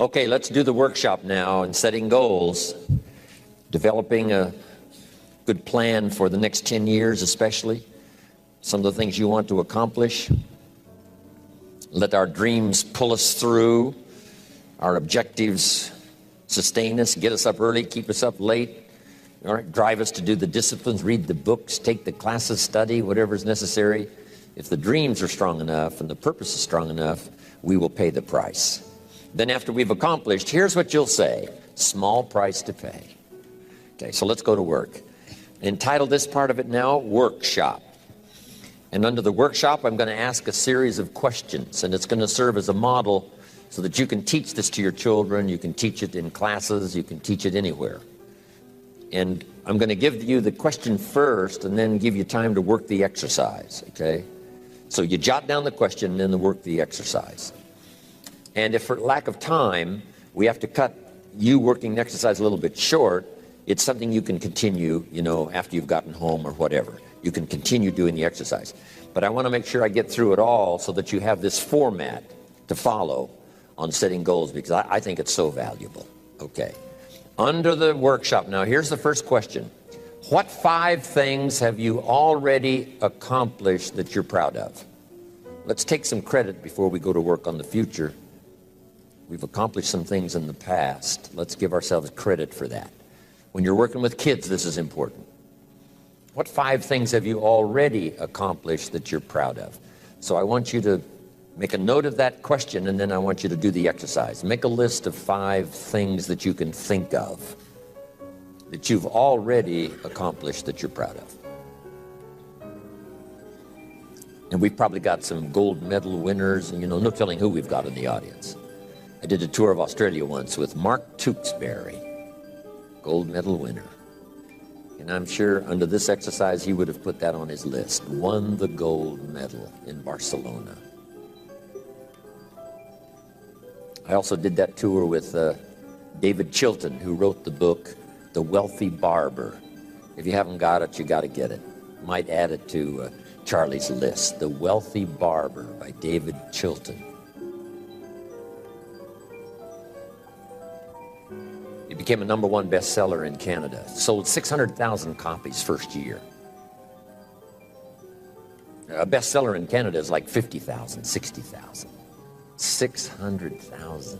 Okay, let's do the workshop now in setting goals, developing a good plan for the next 10 years especially, some of the things you want to accomplish. Let our dreams pull us through, our objectives sustain us, get us up early, keep us up late, all right, drive us to do the disciplines, read the books, take the classes, study, whatever is necessary. If the dreams are strong enough and the purpose is strong enough, we will pay the price. Then after we've accomplished, here's what you'll say: small price to pay. Okay, so let's go to work. Entitle this part of it now, Workshop. And under the workshop, I'm going to ask a series of questions, and it's going to serve as a model so that you can teach this to your children, you can teach it in classes, you can teach it anywhere. And I'm going to give you the question first and then give you time to work the exercise, okay? So you jot down the question and then work the exercise. And if for lack of time, we have to cut you working the exercise a little bit short, it's something you can continue, after you've gotten home or whatever. You can continue doing the exercise. But I want to make sure I get through it all so that you have this format to follow on setting goals, because I think it's so valuable. Okay. Under the workshop now, here's the first question. What 5 things have you already accomplished that you're proud of? Let's take some credit before we go to work on the future. We've accomplished some things in the past. Let's give ourselves credit for that. When you're working with kids, this is important. What 5 things have you already accomplished that you're proud of? So I want you to make a note of that question, and then I want you to do the exercise. Make a list of 5 things that you can think of that you've already accomplished that you're proud of. And we've probably got some gold medal winners, and no telling who we've got in the audience. I did a tour of Australia once with Mark Tewksbury, gold medal winner. And I'm sure under this exercise he would have put that on his list. Won the gold medal in Barcelona. I also did that tour with David Chilton, who wrote the book, The Wealthy Barber. If you haven't got it, you got to get it. Might add it to Charlie's list. The Wealthy Barber by David Chilton. It became a #1 bestseller in Canada. Sold 600,000 copies first year. A bestseller in Canada is like 50,000, 60,000. 600,000.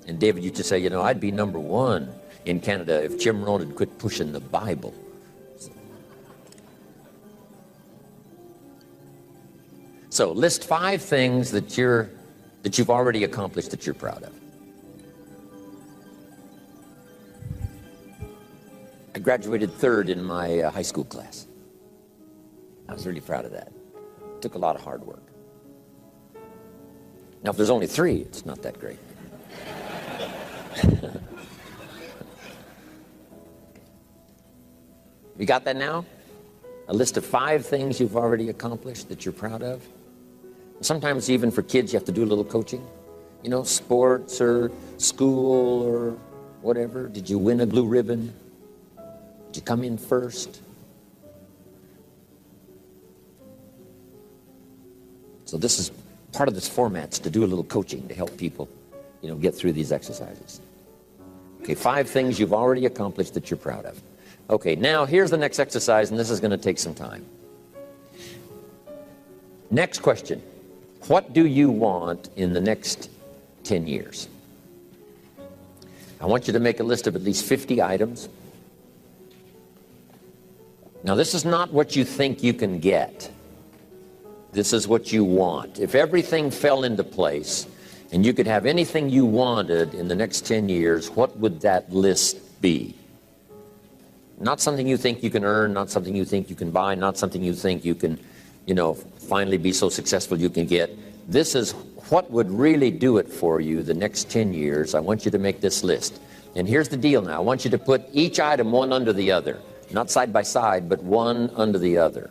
And David used to say, I'd be #1 in Canada if Jim Rohn had quit pushing the Bible. So list 5 things that you've already accomplished that you're proud of. I graduated 3rd in my high school class. I was really proud of that. It took a lot of hard work. Now, if there's only 3, it's not that great. You got that now? A list of 5 things you've already accomplished that you're proud of. Sometimes even for kids, you have to do a little coaching. Sports or school or whatever. Did you win a blue ribbon? Did you come in first? So this is part of this format's to do a little coaching to help people, get through these exercises. Okay, 5 things you've already accomplished that you're proud of. Okay, now here's the next exercise, and this is going to take some time. Next question. What do you want in the next 10 years? I want you to make a list of at least 50 items. Now, this is not what you think you can get. This is what you want. If everything fell into place and you could have anything you wanted in the next 10 years, what would that list be? Not something you think you can earn, not something you think you can buy, not something you think you can, finally be so successful you can get. This is what would really do it for you the next 10 years. I want you to make this list. And here's the deal now. I want you to put each item one under the other. Not side by side, but one under the other.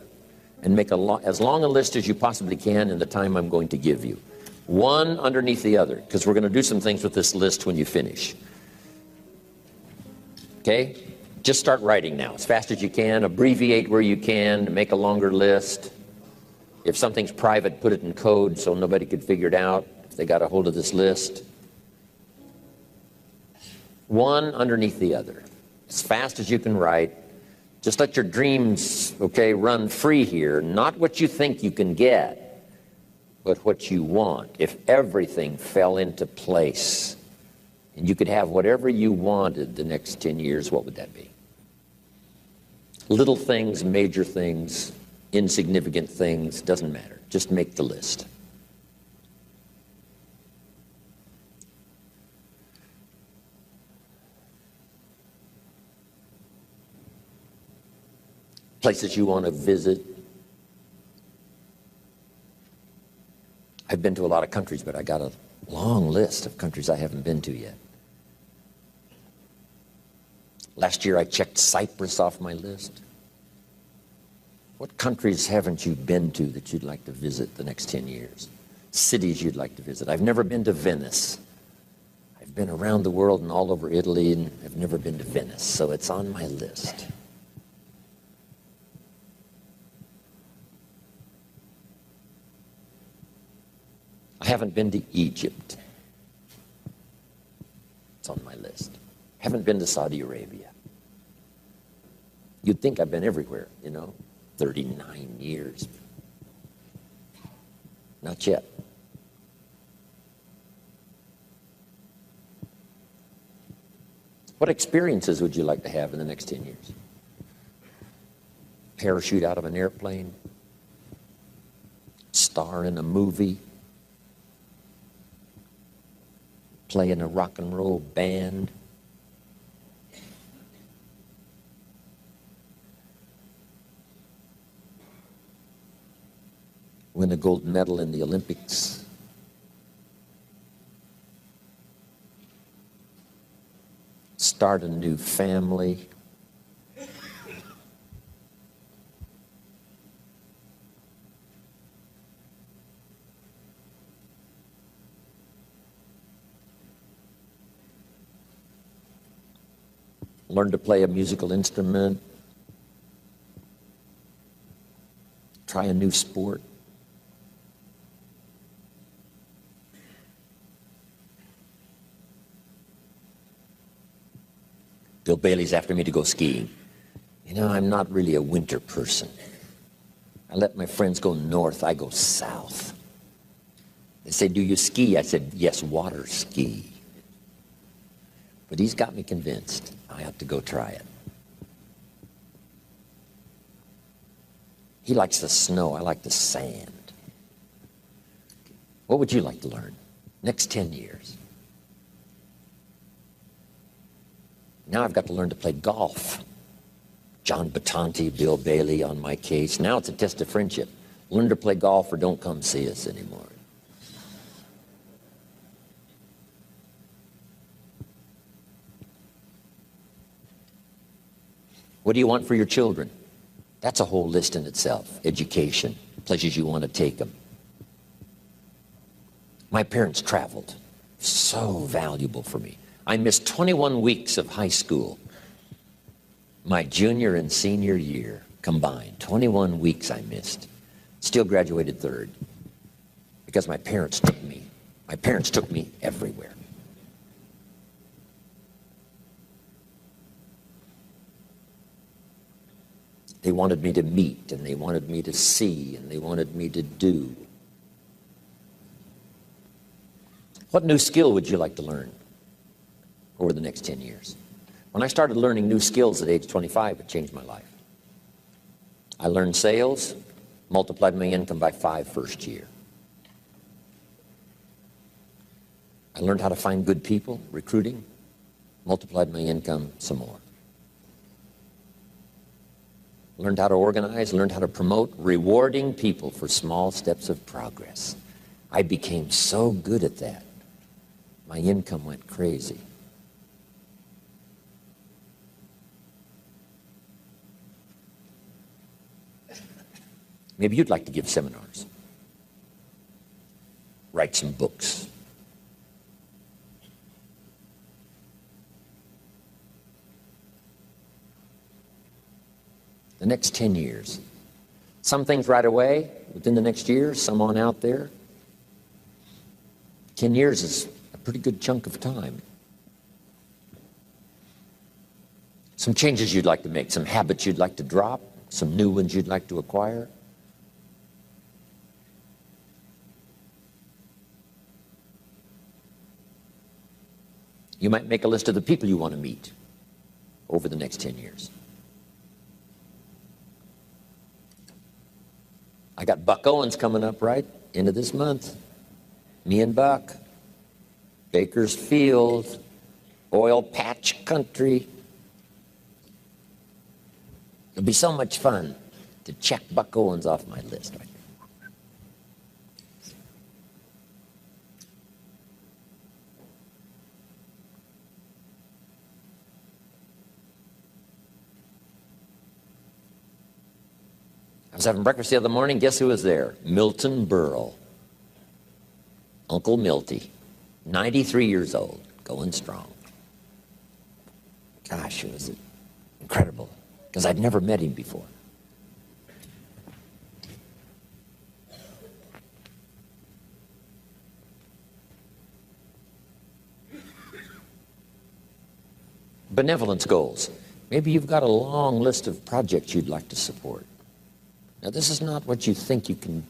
And make as long a list as you possibly can in the time I'm going to give you. One underneath the other, because we're going to do some things with this list when you finish. Okay? Just start writing now as fast as you can. Abbreviate where you can. Make a longer list. If something's private, put it in code so nobody could figure it out. If They got a hold of this list, one underneath the other, as fast as you can write. Just let your dreams, okay, run free here. Not what you think you can get, but what you want. If everything fell into place and you could have whatever you wanted the next 10 years, what would that be? Little things, major things, insignificant things, doesn't matter. Just make the list. Places you want to visit. I've been to a lot of countries, but I got a long list of countries I haven't been to yet. Last year I checked Cyprus off my list. What countries haven't you been to that you'd like to visit the next 10 years? Cities you'd like to visit. I've never been to Venice. I've been around the world and all over Italy, and I've never been to Venice, so it's on my list. I haven't been to Egypt. It's on my list. I haven't been to Saudi Arabia. You'd think I've been everywhere, 39 years. Not yet. What experiences would you like to have in the next 10 years? Parachute out of an airplane? Star in a movie? Play in a rock and roll band? Win a gold medal in the Olympics? Start a new family? Learn to play a musical instrument? Try a new sport? Bill Bailey's after me to go skiing. I'm not really a winter person. I let my friends go north, I go south. They say, do you ski? I said, yes, water ski. But he's got me convinced I have to go try it. He likes the snow, I like the sand. What would you like to learn? Next 10 years. Now I've got to learn to play golf. John Battanti, Bill Bailey on my case. Now it's a test of friendship. Learn to play golf or don't come see us anymore. What do you want for your children? That's a whole list in itself. Education, places you want to take them. My parents traveled. So valuable for me. I missed 21 weeks of high school. My junior and senior year combined. 21 weeks I missed. Still graduated third. Because my parents took me. My parents took me everywhere. They wanted me to meet, and they wanted me to see, and they wanted me to do. What new skill would you like to learn over the next 10 years? When I started learning new skills at age 25, it changed my life. I learned sales, multiplied my income by 5 first year. I learned how to find good people, recruiting, multiplied my income some more. Learned how to organize, learned how to promote, rewarding people for small steps of progress. I became so good at that. My income went crazy. Maybe you'd like to give seminars, write some books. The next 10 years. Some things right away, within the next year, some on out there. 10 years is a pretty good chunk of time. Some changes you'd like to make, some habits you'd like to drop, some new ones you'd like to acquire. You might make a list of the people you want to meet over the next 10 years. I got Buck Owens coming up right end of this month. Me and Buck, Bakersfield, oil patch country. It'll be so much fun to check Buck Owens off my list right now. I was having breakfast the other morning. Guess who was there? Milton Berle. Uncle Milty, 93 years old, going strong. Gosh, it was incredible, because I'd never met him before. Benevolence goals. Maybe you've got a long list of projects you'd like to support. Now, this is not what you think you can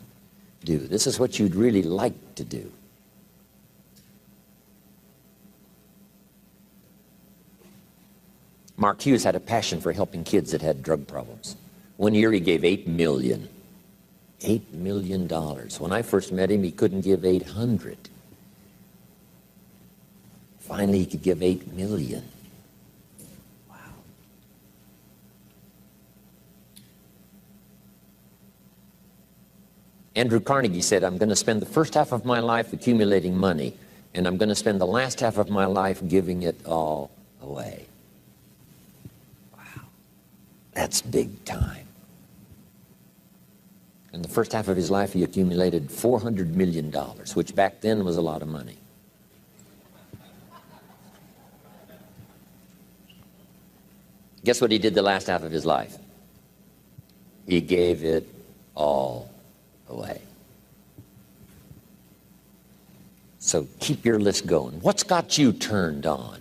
do. This is what you'd really like to do. Mark Hughes had a passion for helping kids that had drug problems. One year he gave $8 million. $8 million. When I first met him, he couldn't give 800. Finally, he could give 8 million. Wow. Andrew Carnegie said, I'm going to spend the first half of my life accumulating money, and I'm going to spend the last half of my life giving it all away. Wow. That's big time. In the first half of his life, he accumulated $400 million, which back then was a lot of money. Guess what he did the last half of his life? He gave it all away. So keep your list going. What's got you turned on?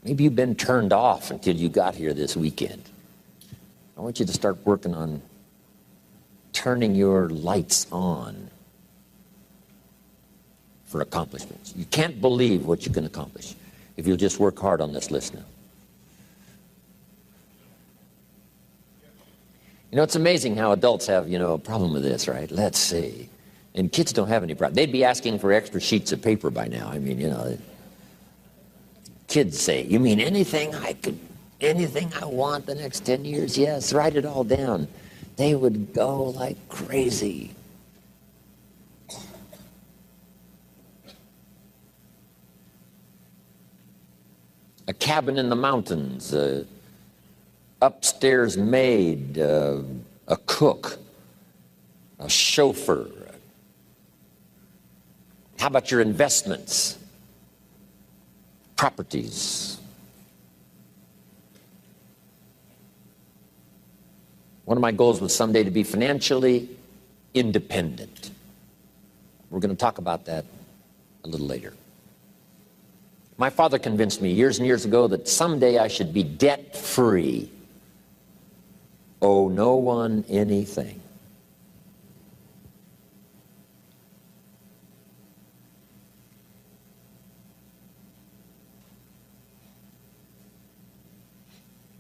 Maybe you've been turned off until you got here this weekend. I want you to start working on turning your lights on for accomplishments. You can't believe what you can accomplish if you'll just work hard on this list now. You know, it's amazing how adults have, a problem with this, right? Let's see. And kids don't have any problem. They'd be asking for extra sheets of paper by now. I mean, kids say, you mean anything I want the next 10 years? Yes, write it all down. They would go like crazy. A cabin in the mountains, upstairs maid, a cook, a chauffeur. How about your investments, properties? One of my goals was someday to be financially independent. We're going to talk about that a little later. My father convinced me years and years ago that someday I should be debt-free. Owe no one anything.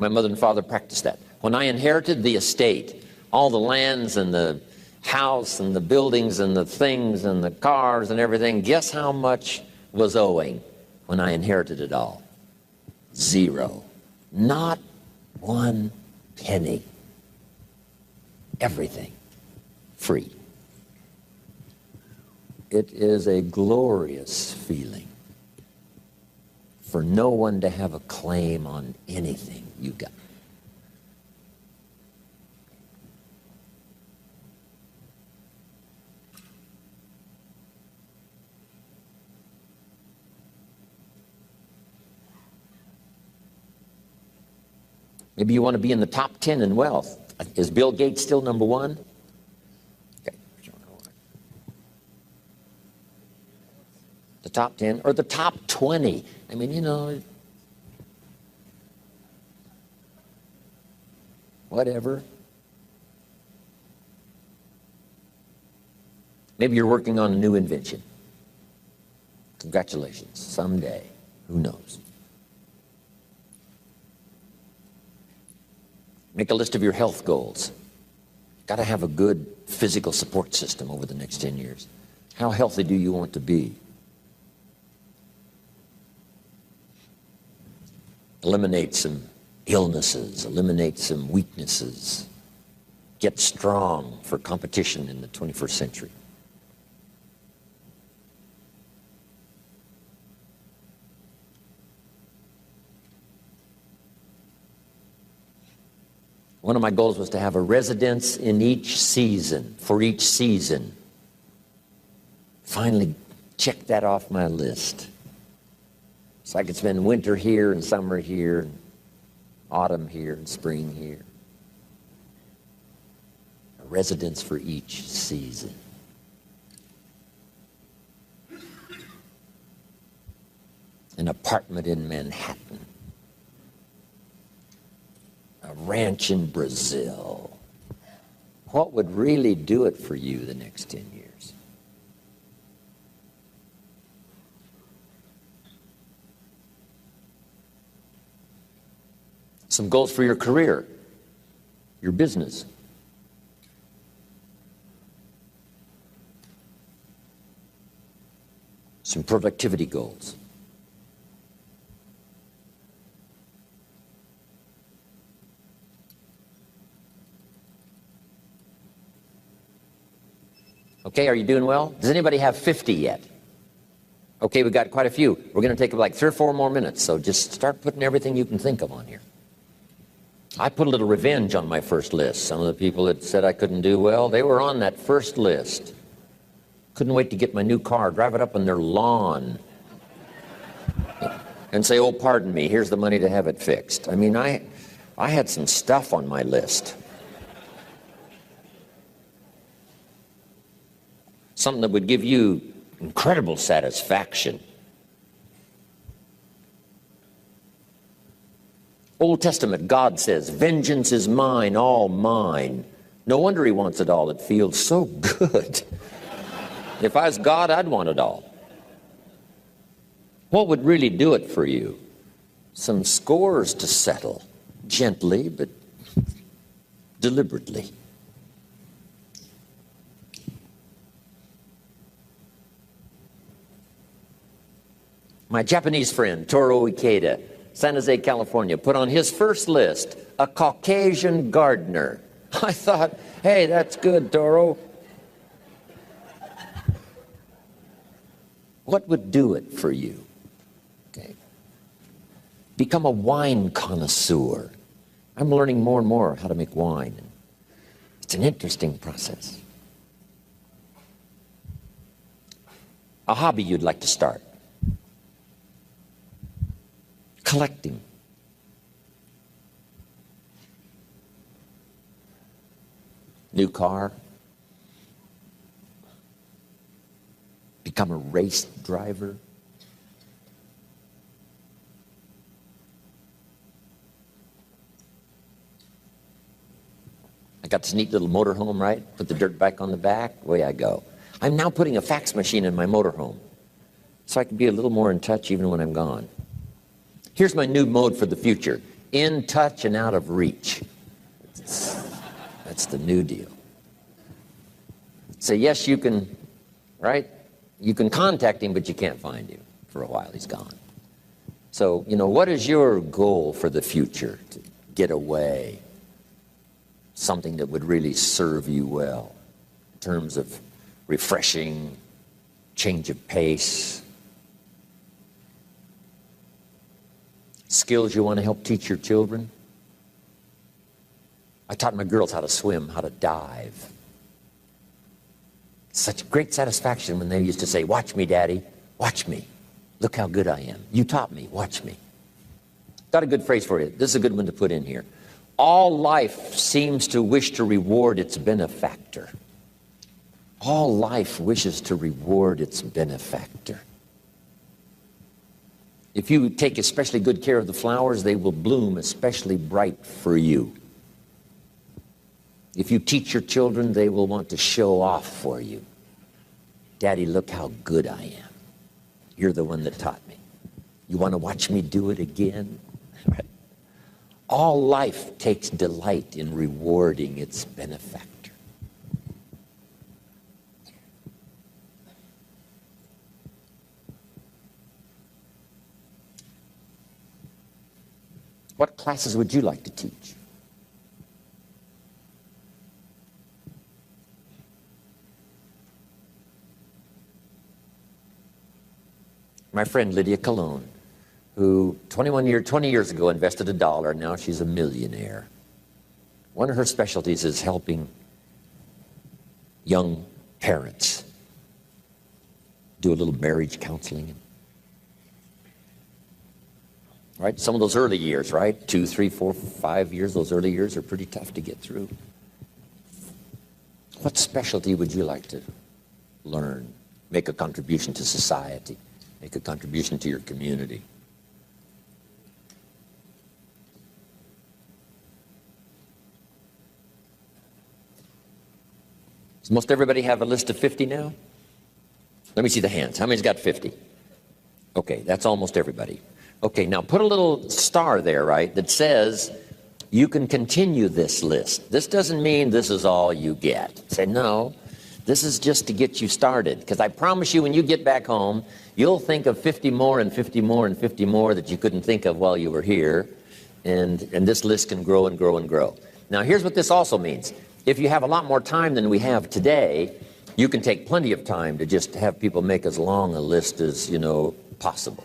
My mother and father practiced that. When I inherited the estate, all the lands and the house and the buildings and the things and the cars and everything, guess how much was owing when I inherited it all? Zero. Not one penny. Everything free. It is a glorious feeling for no one to have a claim on anything you got. Maybe you want to be in the top 10 in wealth. Is Bill Gates still number one? Okay. The top 10 or the top 20. I mean, you know, whatever. Maybe you're working on a new invention. Congratulations. Someday. Who knows? Make a list of your health goals. Got to have a good physical support system over the next 10 years. How healthy do you want to be? Eliminate some illnesses, eliminate some weaknesses. Get strong for competition in the 21st century. One of my goals was to have a residence in each season, for each season. Finally check that off my list. So I could spend winter here and summer here, and autumn here and spring here. A residence for each season. An apartment in Manhattan. A ranch in Brazil. What would really do it for you the next 10 years? Some goals for your career, your business. Some productivity goals. Okay, are you doing well? Does anybody have 50 yet? Okay, we got quite a few. We're going to take like 3 or 4 more minutes, so just start putting everything you can think of on here. I put a little revenge on my first list. Some of the people that said I couldn't do well, they were on that first list. Couldn't wait to get my new car, drive it up on their lawn, and say, oh, pardon me, here's the money to have it fixed. I mean, I had some stuff on my list. Something that would give you incredible satisfaction. Old Testament, God says, vengeance is mine, all mine. No wonder he wants it all. It feels so good. If I was God, I'd want it all. What would really do it for you? Some scores to settle, gently but deliberately. My Japanese friend, Toro Ikeda, San Jose, California, put on his first list a Caucasian gardener. I thought, hey, that's good, Toro. What would do it for you? Okay. Become a wine connoisseur. I'm learning more and more how to make wine. It's an interesting process. A hobby you'd like to start. Collecting. New car. Become a race driver. I got this neat little motorhome, right? Put the dirt bike on the back, away I go. I'm now putting a fax machine in my motorhome so I can be a little more in touch even when I'm gone. Here's my new mode for the future. In touch and out of reach. That's the new deal. So yes, you can, right? You can contact him, but you can't find him for a while. He's gone. So, you know, what is your goal for the future? To get away. Something that would really serve you well in terms of refreshing, change of pace. Skills you want to help teach your children. I taught my girls how to swim, how to dive. Such great satisfaction when they used to say, watch me, Daddy, watch me. Look how good I am. You taught me, watch me. Got a good phrase for you. This is a good one to put in here. All life seems to wish to reward its benefactor. All life wishes to reward its benefactor. If you take especially good care of the flowers, they will bloom especially bright for you. If you teach your children, they will want to show off for you. Daddy, look how good I am. You're the one that taught me. You want to watch me do it again? Right? All life takes delight in rewarding its benefactor. What classes would you like to teach? My friend Lydia Cologne, who 20 years ago invested $1, now she's a millionaire. One of her specialties is helping young parents do a little marriage counseling. Right? Some of those early years, right? 2, 3, 4, 5 years, those early years are pretty tough to get through. What specialty would you like to learn? Make a contribution to society. Make a contribution to your community. Does most everybody have a list of 50 now? Let me see the hands. How many's got 50? Okay, that's almost everybody. Okay, now put a little star there, right, that says you can continue this list. This doesn't mean this is all you get. Say, no, this is just to get you started. Because I promise you, when you get back home, you'll think of 50 more and 50 more and 50 more that you couldn't think of while you were here. And this list can grow and grow and grow. Now, here's what this also means. If you have a lot more time than we have today, you can take plenty of time to just have people make as long a list as, possible.